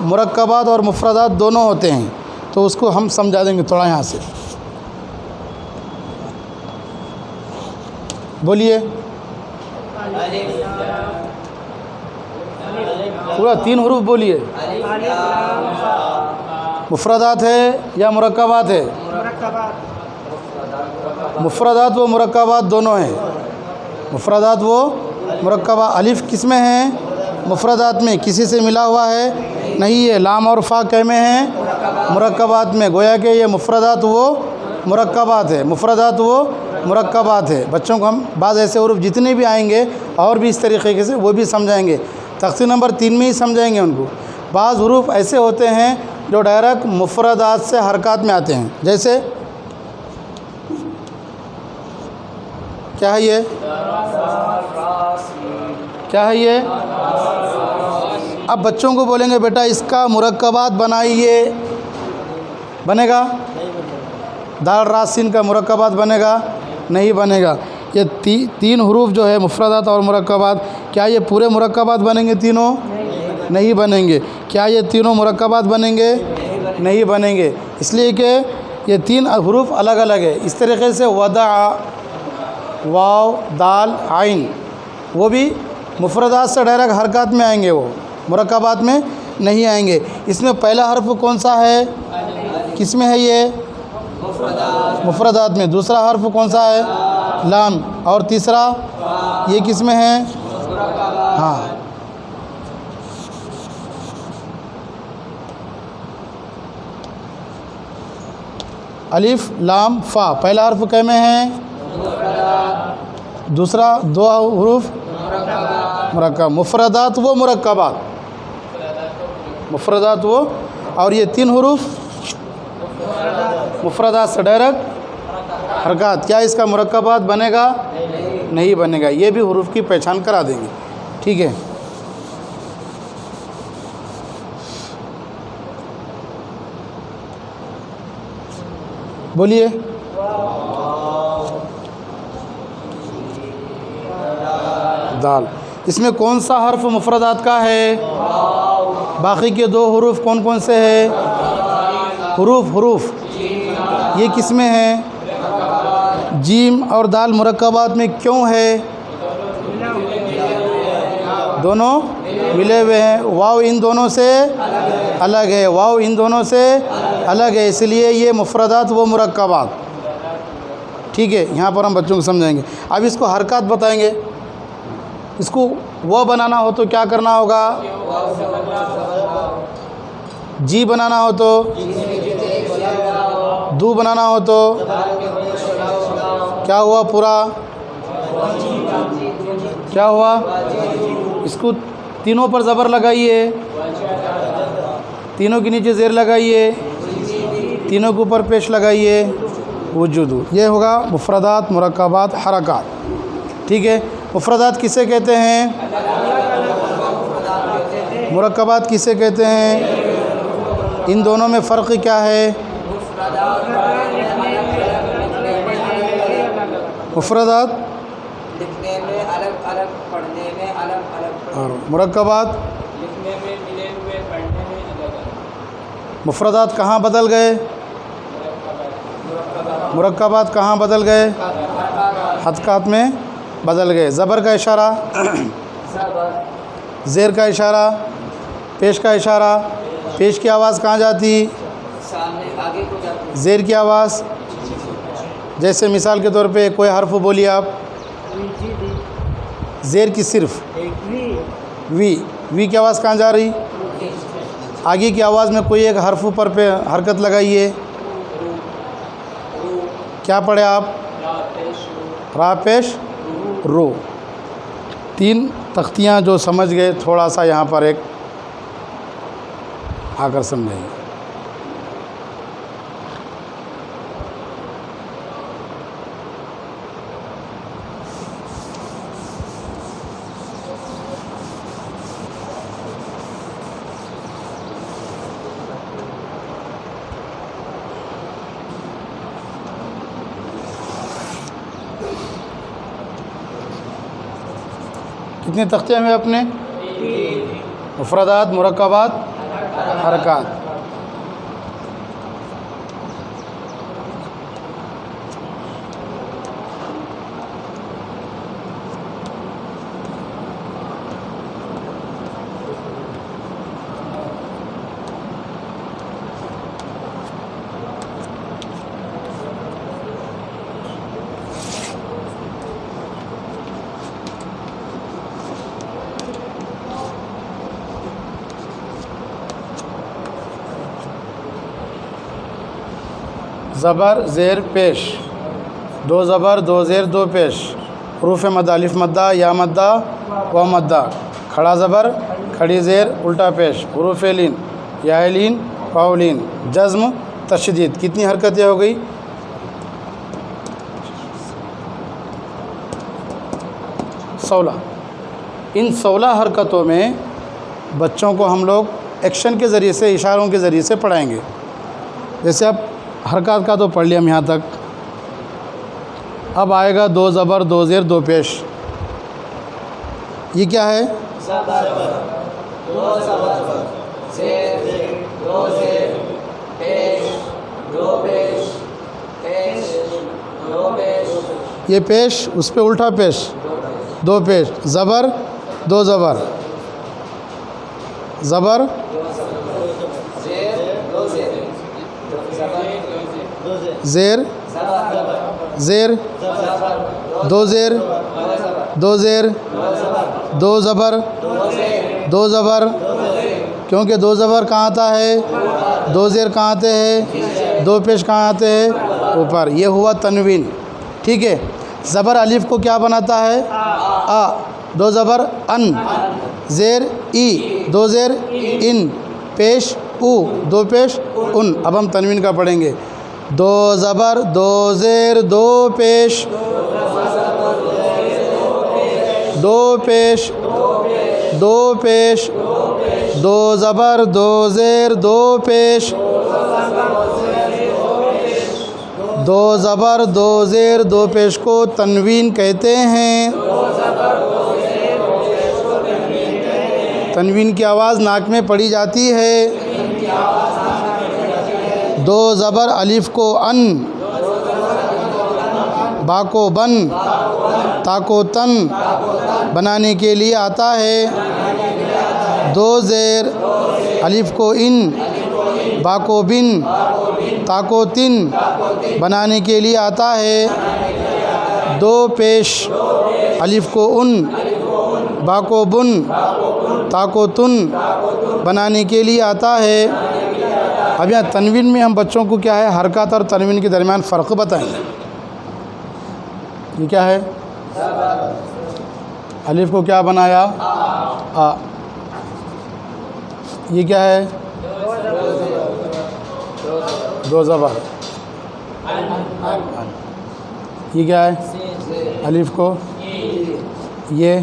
मुरक्कबात और मुफ़रदात दोनों होते हैं। तो उसको हम समझा देंगे थोड़ा यहाँ से, बोलिए पूरा 3 हुरूफ बोलिए। मुफ़रदात है या मुरक्कबात है? मुफ़रदात व मुरक्कबात दोनों हैं। मुफ़रदात व मुरक्कबा। अलिफ़ किस में है? मुफ़रदात में। किसी से मिला हुआ है? नहीं है। लाम और फ़ा कै में है? मुरक्कबात में। गोया कि ये मुफ़रदात व मुरक्कबात है, मुफ़रदात व मुरक्कबात है। बच्चों को हम बाज़ ऐसे हुरूफ जितने भी आएंगे और भी इस तरीक़े से वो भी समझाएंगे। तक़सीम नंबर 3 में ही समझाएंगे उनको। बाज़ हुरूफ ऐसे होते हैं जो डायरेक्ट मुफ़रदात से हरकत में आते हैं। जैसे क्या है ये, क्या है ये? अब बच्चों को बोलेंगे बेटा इसका मुरक्कबात बनाइए, बनेगा? दाल रासिन का मुरक्कबात बनेगा? नहीं बनेगा। ये 3 हुरूफ जो है मुफ़रदात और मुरक्कबात, क्या ये पूरे मुरक्कबात बनेंगे तीनों? नहीं बनेंगे। क्या ये तीनों मुरक्कबात बनेंगे? नहीं बनेंगे। इसलिए कि ये 3 हुरूफ अलग अलग है। इस तरीके से वदा, वाव, दाल, आइन, वो भी मुफ़रदात से डायरेक्ट हरकत में आएंगे, वो मुरक्कबात में नहीं आएंगे। इसमें पहला हर्फ कौन सा है? किस में है ये? मुफ़रदात में। दूसरा हर्फ कौन सा है? लाम। और तीसरा ये किस में है? हाँ, अलिफ लाम फ़ा। पहला हर्फ कै में है? दूसरा 2 हुरूफ मुरक्कब। मुफ़रदात व मुरक्कबात, मुफ़रदात वो, और ये 3 हुरूफ मुफ़रदात से डायरेक्ट हरकत। क्या इसका मुरक्कबात बनेगा? नहीं बनेगा। ये भी हुरूफ की पहचान करा देंगे, ठीक है। बोलिए। दाल। इसमें कौन सा हर्फ मुफ़रदात का है? बाकी के 2 हुरूफ कौन कौन से हैं? हुरूफ ये किस में है? जीम और दाल मुरक्कबात में क्यों है? दोनों मिले हुए हैं। वाव इन दोनों से अलग है, वाव इन दोनों से अलग है, इसलिए ये मुफ़रदात व मुरक्कबात, ठीक है। यहाँ पर हम बच्चों को समझाएंगे। अब इसको हरकत बताएंगे। इसको वो बनाना हो तो क्या करना होगा? जी बनाना हो तो, दू बनाना हो तो क्या हुआ? पूरा क्या हुआ? इसको तीनों पर ज़बर लगाइए, तीनों के नीचे ज़ेर लगाइए, तीनों के ऊपर पेश लगाइए, वजूदू। ये होगा मुफ़रदात मुरक्कबात हरकत, ठीक है। मुफ़रदात किसे कहते हैं? मुरक्कबात किसे कहते हैं? इन दोनों में फ़र्क क्या है? मुफ़रदात लिखने में अलग अलग, पढ़ने में अलग अलग, और मुरक्कबात लिखने में मिले हुए, पढ़ने में अलग अलग। मुफ़रदात कहाँ बदल गए? मुरक्कबात कहाँ बदल गए? हरकत में बदल गए। ज़बर का इशारा, ज़बर, ज़ेर का इशारा, पेश का इशारा। पेश की आवाज़ कहाँ जाती? सामने आगे को जाते। ज़ेर की आवाज़, जैसे मिसाल के तौर पे कोई हर्फ बोलिए आप, ज़ेर की सिर्फ वी, वी की आवाज़ कहाँ जा रही? आगे की आवाज़ में कोई एक हर्फ पर पे हरकत लगाइए। क्या पढ़े आप? रा पेश रो। 3 तख्तियाँ जो समझ गए, थोड़ा सा यहाँ पर एक आकर समझेंगे। कितनी तख्तियाँ हुए अपने? मुफरदात, मुरक्कबात, हरकात। ज़बर ज़ेर पेश, 2 ज़बर 2 ज़ेर 2 पेश। हरूफ मद्दा, अलिफ मद्दा, या मद्दा, व मद्दा। खड़ा ज़बर, खड़ी ज़ेर, उल्टा पेश। हरूफ लीन, या लीन, वाव लीन, जज़्म, तशदीद। कितनी हरकतें हो गई? 16। इन 16 हरकतों में बच्चों को हम लोग एक्शन के ज़रिए से, इशारों के ज़रिए से पढ़ाएंगे। जैसे अब हरकत का तो पढ़ लिया हम यहाँ तक। अब आएगा 2 ज़बर 2 ज़ेर 2 पेश। ये क्या है? ज़बर, 2 ज़बर, ज़ेर, 2 ज़ेर, पेश, 2 पेश, पेश, 2 पेश। ये पेश, उस पे उल्टा पेश, 2 पेश। ज़बर 2 ज़बर, ज़बर ज़ेर, ज़ेर, 2 ज़ेर, 2 ज़ेर, 2 ज़बर, 2 ज़बर। क्योंकि 2 ज़बर कहाँ आता है? 2 ज़ेर कहाँ आते हैं? 2 पेश कहाँ आते हैं? ऊपर। ये हुआ तनवीन। ठीक है। ज़बर अलिफ को क्या बनाता है? आ। 2 ज़बर अन, ज़ेर ई, 2 ज़ेर इन, पेश उ, 2 पेश उन। अब हम तनवीन का पढ़ेंगे। 2 ज़बर 2 ज़ेर 2 पेश, 2 पेश, 2 पेश, 2 ज़बर 2 ज़ेर 2 पेश, 2 ज़बर 2 ज़ेर 2 पेश को तनवीन कहते हैं। तनवीन की आवाज़ नाक में पड़ी जाती है। 2 ज़बर अलिफ को अन, बा को बन, ता को तन बनाने के लिए आता है। 2 ज़ेर अलिफ को इन, बा को बिन, ता को तिन बनाने के लिए आता है। 2 पेश अलिफ को उन, बा को बुन, ता को तुन बनाने के लिए आता है। अब यहाँ तनवीन में हम बच्चों को क्या है, हरकत और तनवीन के दरमियान फ़र्क बताएंगे। ये क्या है? अलिफ को क्या बनाया? आ। ये क्या है? 2 ज़बर। ये क्या है? अलिफ को ये,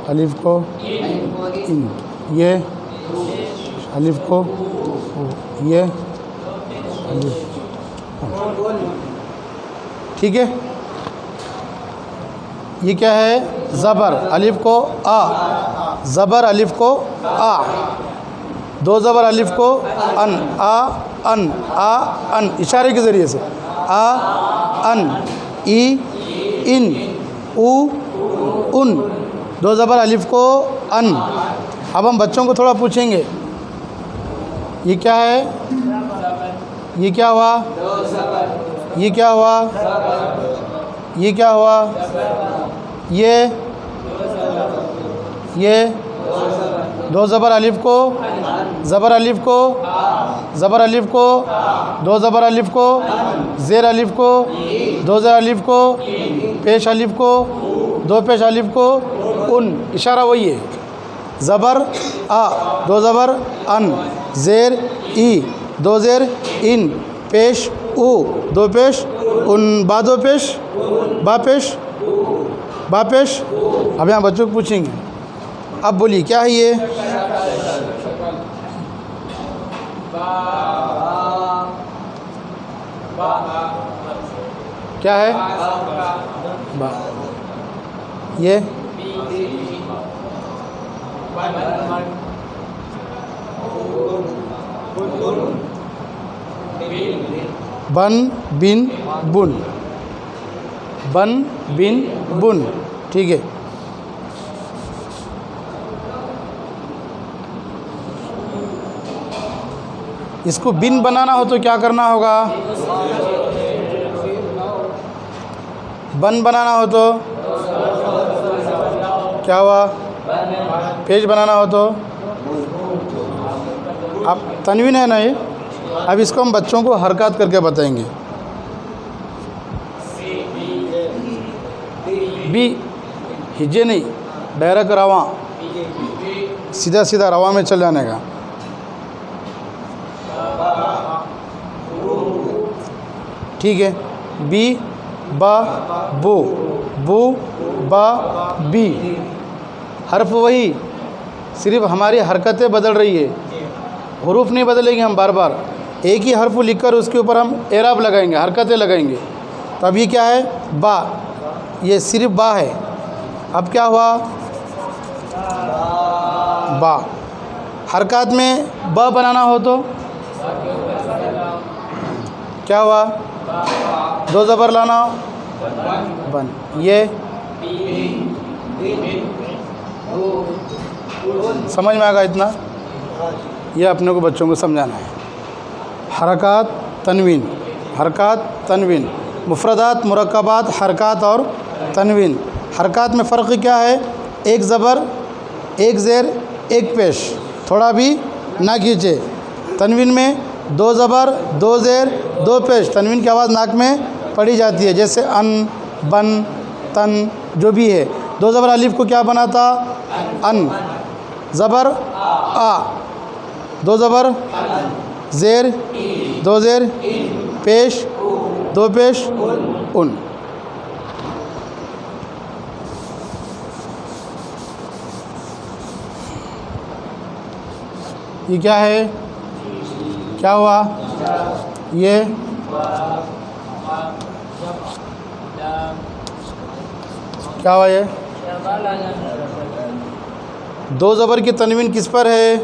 अलिफ को इन, ये अलिफ को ये, अलिफ। ठीक है। ये क्या है? ज़बर अलिफ को आ, ज़बर अलिफ को आ, 2 ज़बर अलिफ को अन, आ अन, आ अन, इशारे के ज़रिए से आ अन, ई इन, उ उन, दो ज़बर अलिफ को अन। अब हम बच्चों को थोड़ा पूछेंगे, ये क्या है, ये क्या हुआ, ये क्या हुआ, ये क्या हुआ, ये दो ज़बर अलिफ को, ज़बर अलिफ को, ज़बर अलिफ को, दो ज़बर अलिफ को, ज़ेर अलिफ को, दो ज़ेर अलिफ को, पेश अलिफ को, दो पेश अलिफ को, उन। इशारा वही है, ज़बर आ, दो ज़बर अन, ज़ेर ई, दो ज़ेर इन, पेश उ, दो पेश उन, बा दो पेश बा पेश बा पेश। अब यहाँ बच्चों को पूछेंगे, अब बोलिए क्या है ये, क्या है, बा, ये बन बिन बुन, बन बिन बुन, ठीक है। इसको बिन बनाना हो तो क्या करना होगा, बन बनाना हो तो क्या हुआ, पेज बनाना हो तो, अब तनवीन है ना ये। अब इसको हम बच्चों को हरकत करके बताएंगे। बी हिज्जे नहीं, डायरेक्ट रवा, सीधा सीधा रवा में चल जाने का। ठीक है, बी बा बू, बू बा बी, हर्फ वही, सिर्फ हमारी हरकतें बदल रही है, हरूफ नहीं बदलेंगे हम बार बार। एक ही हर्फ लिखकर उसके ऊपर हम एराब लगाएंगे, हरकतें लगाएंगे। तो अब ये क्या है, बा, ये सिर्फ बा है। अब क्या हुआ, बा, हरकत में बा बनाना हो तो क्या हुआ, दो ज़बर लाना हो, बन, ये समझ में आएगा इतना, ये अपने को बच्चों को समझाना है। हरकत तनवीन, हरकत तनवीन, मुफरदात मुरक्कबात, हरकत और तनवीन। हरकत में फ़र्क क्या है, एक ज़बर एक ज़ेर एक पेश, थोड़ा भी ना खींचे। तनवीन में दो ज़बर दो ज़ेर दो पेश, तनवीन की आवाज़ नाक में पड़ी जाती है, जैसे अन, बन, तन, जो भी है। दो ज़बर अलिफ को क्या बनाता, अन, ज़बर आ, दो ज़बर ज़ेर दो ज़ेर पेश दो पेश उन। ये क्या है, क्या हुआ, ये क्या हुआ, ये दो ज़बर की तनवीन किस पर है,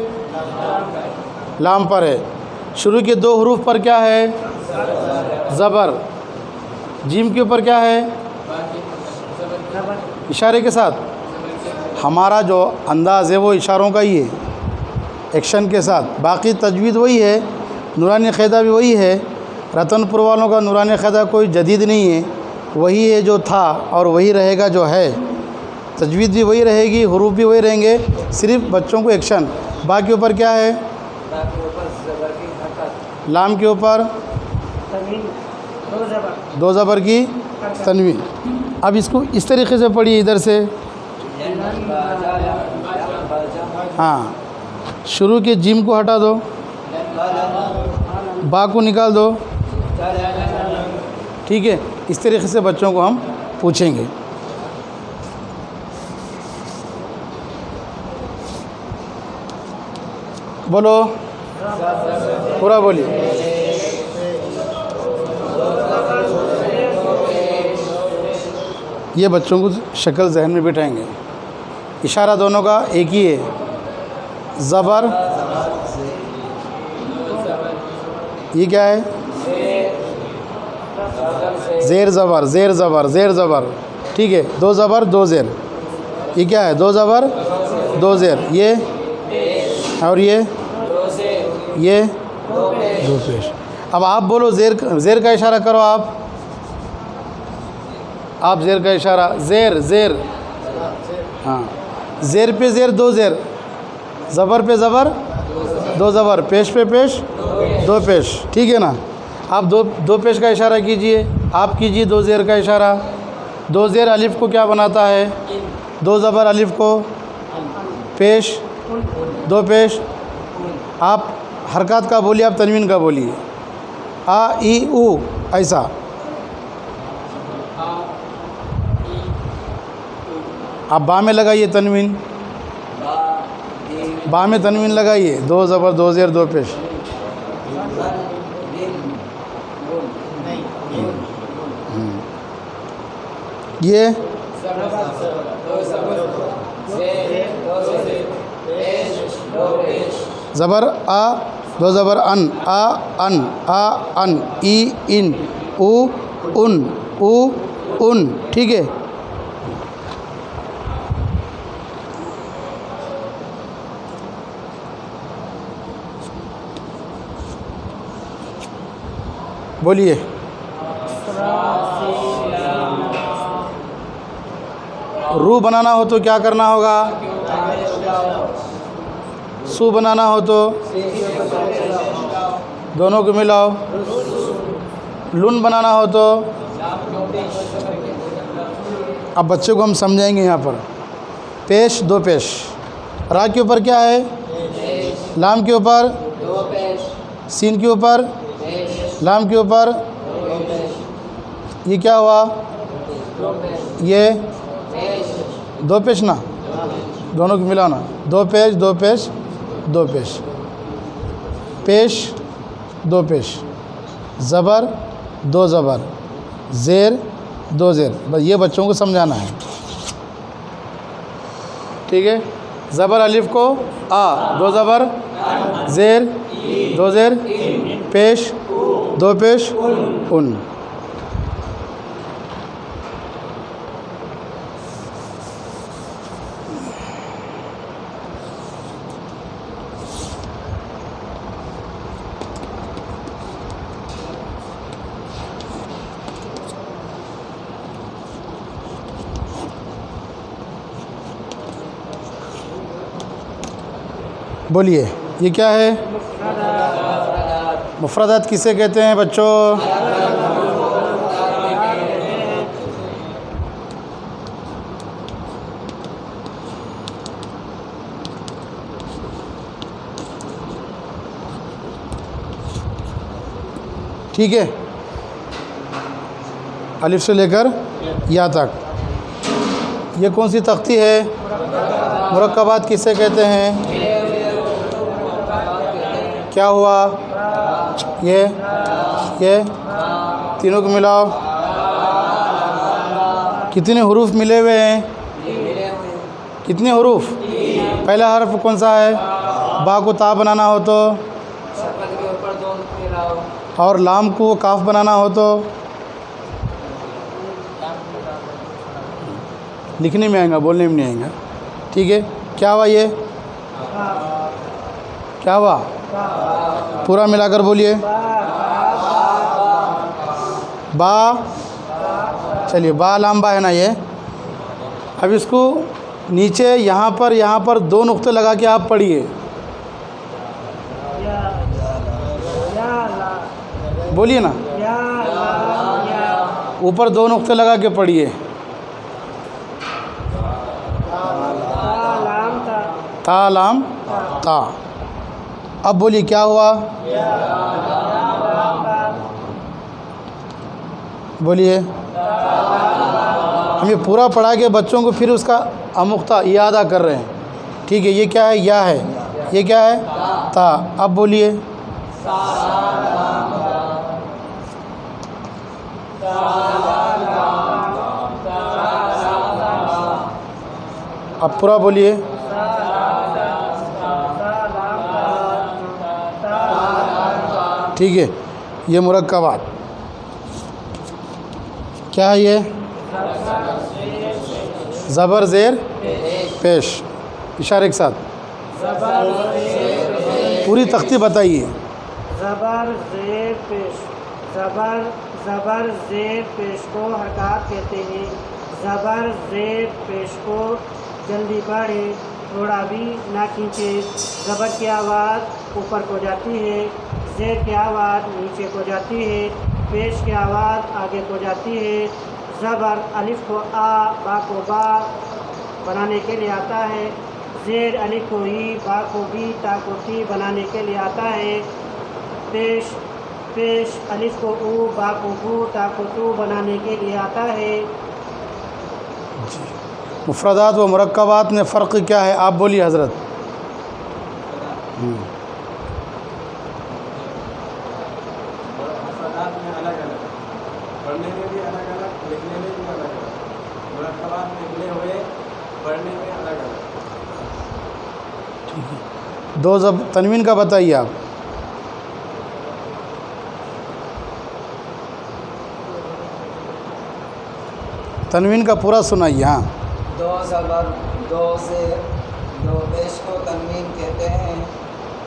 लाम पर है। शुरू के दो हरूफ पर क्या है, ज़बर। जीम के ऊपर क्या है, इशारे के साथ। हमारा जो अंदाज़ है वो इशारों का ही है, एक्शन के साथ। बाकी तजवीद वही है, नूरानी क़ायदा भी वही है। रतनपुर वालों का नूरानी क़ायदा कोई जदीद नहीं है, वही है जो था और वही रहेगा जो है। तजवीद भी वही रहेगी, हरूफ भी वही रहेंगे, सिर्फ बच्चों को एक्शन। बा के ऊपर क्या है, लाम के ऊपर दो ज़बर की तनवीन। अब इसको इस तरीके से पढ़िए, इधर से, हाँ, शुरू के जिम को हटा दो, बा को निकाल दो, ठीक है। इस तरीके से बच्चों को हम पूछेंगे। बोलो, पूरा बोलिए। ये बच्चों को शक्ल जहन में बिठाएंगे। इशारा दोनों का एक ही है, ज़बर, ये क्या है, ज़ेर ज़बर ज़ेर ज़बर ज़ेर ज़बर, ठीक है, 2 ज़बर 2 ज़ेर, ये क्या है? 2 ज़बर 2 ज़ेर, ये और ये 2 पेश। अब आप बोलो ज़ेर का इशारा करो, आप ज़ेर का इशारा, ज़ेर, हाँ, ज़ेर पे ज़ेर 2 ज़ेर, ज़बर पे ज़बर 2 ज़बर, पेश पे पेश 2 पेश, ठीक है ना। आप दो पेश का इशारा कीजिए, आप कीजिए 2 ज़ेर का इशारा। 2 ज़ेर अलिफ़ को क्या बनाता है? 2 ज़बर अलिफ़ को पेश 2 पेश। आप हरकत का बोलिए, आप तनवीन का बोलिए, आ ई उ, ऐसा। आप बा में लगाइए तनवीन, बा में तनवीन लगाइए, 2 ज़बर 2 ज़ेर 2 पेश। ये ज़बर आ, 2 ज़बर अन, आ अन, ई इन, उ उन, ठीक है। बोलिए, रू बनाना हो तो क्या करना होगा? सू बनाना हो तो दोनों को मिलाओ। लुन बनाना हो तो, अब बच्चों को हम समझाएंगे यहाँ पर। पेश 2 पेश, रा के ऊपर क्या है? लाम के ऊपर, सीन के ऊपर, लाम के ऊपर, ये क्या हुआ? ये 2 पेश ना, दोनों को मिलाना, 2 पेश 2 पेश 2 पेश, पेश 2 पेश, ज़बर 2 ज़बर, ज़ेर 2 ज़ेर। बस ये बच्चों को समझाना है, ठीक है। ज़बर अलिफ़ को आ, 2 ज़बर, ज़ेर 2 ज़ेर, पेश 2 पेश उन। बोलिए, ये क्या है? मुफ़रदात किसे कहते हैं बच्चों? ठीक है, अलिफ से लेकर या तक। ये कौन सी तख्ती है? मुरक्कबात किसे कहते हैं? क्या हुआ? ये तीनों को मिलाओ, कितने हुरूफ मिले हुए हैं? कितने हुरूफ? पहला हर्फ कौन सा है? बा को ता बनाना हो तो, और लाम को काफ बनाना हो तो लिखने में आएगा, बोलने में नहीं आएगा, ठीक है। क्या हुआ? ये क्या हुआ? पूरा मिलाकर बोलिए, बा, चलिए बा लंबा है ना ये। अब इसको नीचे यहाँ पर 2 नुक्ते लगा के आप पढ़िए, बोलिए ना, ऊपर 2 नुक्ते लगा के पढ़िए, ता लाम ता। अब बोलिए क्या हुआ? बोलिए, हम ये पूरा पढ़ा के बच्चों को फिर उसका अमुख्ता यादा कर रहे हैं, ठीक है। ये क्या है? या है। ये क्या है? ता। अब बोलिए, अब पूरा बोलिए, ठीक है। ये मुरक्कबात क्या है? ये ज़बर ज़ेर पेश, इशारे के साथ पूरी तख्ती बताइए। ज़बर ज़ेर पेश, ज़बर ज़ेर पेश को हरकत कहते हैं। ज़बर ज़ेर पेश को जल्दी बढ़े, थोड़ा भी ना खींचे। ज़बर की आवाज़ ऊपर को जाती है, ज़ेर की आवाज़ नीचे को जाती है, पेश की आवाज़ आगे को जाती है। ज़बर अलिफ को आ, बा को बा बनाने के लिए आता है। ज़ेर अलिफ को ई, बा को बी, ता को ती बनाने के लिए आता है। पेश अलिफ को ऊ, बा को बू, ता को तू बनाने के लिए आता है। मुफ़रदात व मुरक्कबात में फ़र्क क्या है, आप बोलिए हज़रत। मुफ़रदात में अलग अलग, पढ़ने में भी अलग अलग, लिखने में भी अलग अलग। मुरक्कबात में मिले हुए, पढ़ने में अलग अलग। ठीक है, दो जब तनवीन का बताइए आप। तनवीन का पूरा सुनाइए। हाँ, दो ज़बर, दो ज़ेर, दो पेश को तनवीन कहते हैं।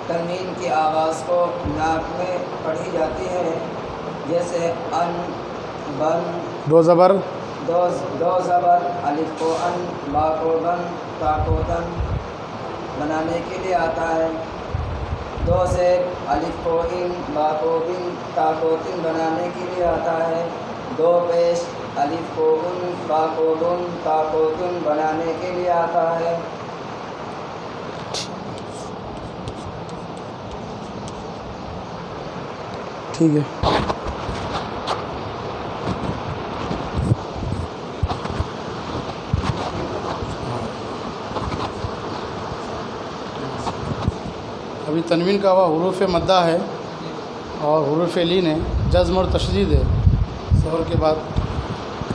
तनवीन की आवाज़ को नाक में पढ़ी जाती है, जैसे अन, बन। दो ज़बर, दो ज़बर अलिफ को अन, बा को बन, ता को तन बनाने के लिए आता है। दो ज़ेर अलिफ को इन, बा को बिन, ता को तिन बनाने के लिए आता है। दो पेश अलिफ को उन, बा को दुन, ता को तुन बनाने के लिए आता है। ठीक है। अभी तनवीन का हुआ हुरूफ मद्दा है और हुरूफ लीन है, जज़्म और तशदीद है। ज़ोहर के बाद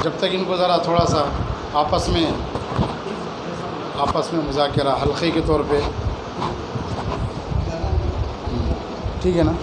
जब तक इनको ज़रा थोड़ा सा आपस में मुज़ाकरा हल्के के तौर पे, ठीक है ना।